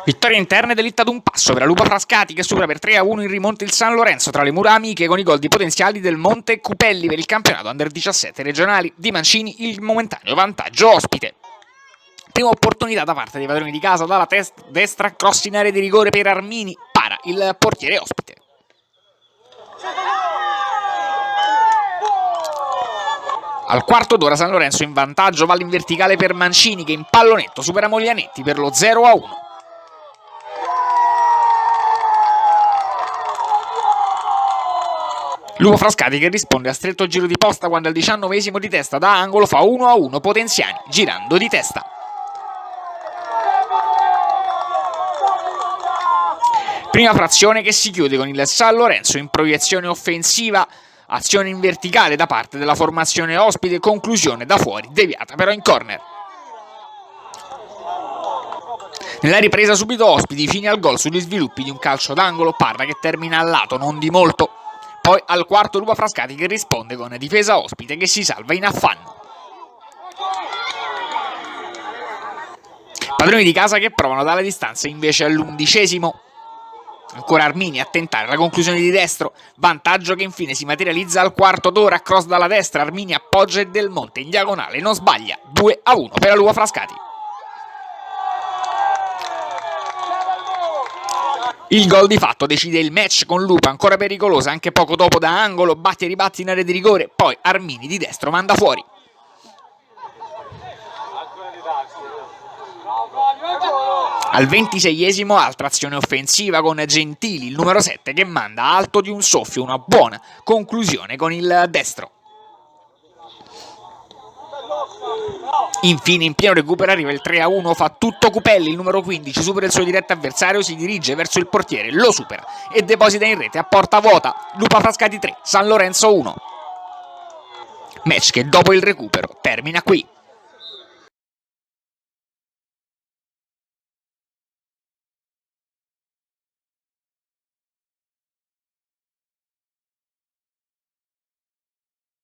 Vittoria interna ed elitta ad un passo per la Lupa Frascati che supera per 3-1 in rimonta il San Lorenzo tra le mura amiche con i gol di potenziali del Monte Cupelli per il campionato Under 17 regionali di Mancini, il momentaneo vantaggio ospite. Prima opportunità da parte dei padroni di casa dalla destra, cross in area di rigore per Armini, para il portiere ospite. Al quarto d'ora San Lorenzo in vantaggio, va in verticale per Mancini che in pallonetto supera Moglianetti per lo 0-1. Lupo Frascati che risponde a stretto giro di posta quando al 19esimo di testa da angolo fa 1-1 Potenziani girando di testa. Prima frazione che si chiude con il San Lorenzo in proiezione offensiva, azione in verticale da parte della formazione ospite, conclusione da fuori deviata però in corner. Nella ripresa subito ospiti, fine al gol sugli sviluppi di un calcio d'angolo, Parra che termina al lato, non di molto. Poi al quarto Lupa Frascati che risponde con difesa ospite che si salva in affanno. Padroni di casa che provano dalla distanza invece all'11esimo. Ancora Armini a tentare la conclusione di destro, vantaggio che infine si materializza al quarto d'ora, cross dalla destra, Armini appoggia e Del Monte in diagonale non sbaglia, 2-1 per la Lupa Frascati. Il gol di fatto decide il match con Lupa ancora pericolosa anche poco dopo da angolo, batti e ribatti in area di rigore, poi Armini di destro manda fuori. Al 26esimo altra azione offensiva con Gentili, il numero 7 che manda alto di un soffio una buona conclusione con il destro. Infine in pieno recupero arriva il 3-1, fa tutto Cupelli, il numero 15 supera il suo diretto avversario, si dirige verso il portiere, lo supera e deposita in rete a porta vuota. Lupa Frascati 3, San Lorenzo 1. Match che dopo il recupero termina qui.